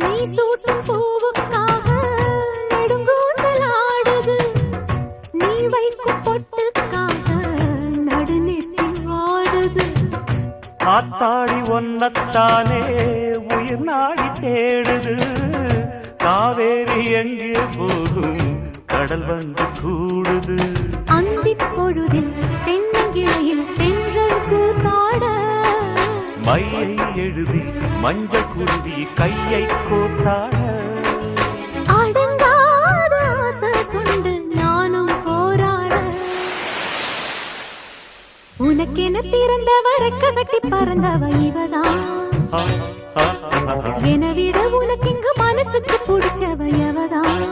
நீ சூட்டும் பூவுக்காக நெடுங்கூந்தலாடுது, நீ வைக்கும் பொட்டுக்காக நடுநெத்தி வாடுது. ஆத்தாடி ஒன்னத்தானே உயிர் நாடி தேடுது, காவேரி எங்கே போகும் கடல் வந்து கூடுது. அந்திப் பொழுதில் தென்னங்கிளையில் தென்றல் கூத்தாட, மையை எழுதி மஞ்சள் குருவி கையை கோத்தாட. அடங்காத ஆசை கொண்டு நானும் போராட, உனக்கென பிறந்தவ ரெக்க கட்டி பறந்தவ இவதான். என விட உனக்கு இங்கு மனசுக்கு பிடிச்சவ எவதான்.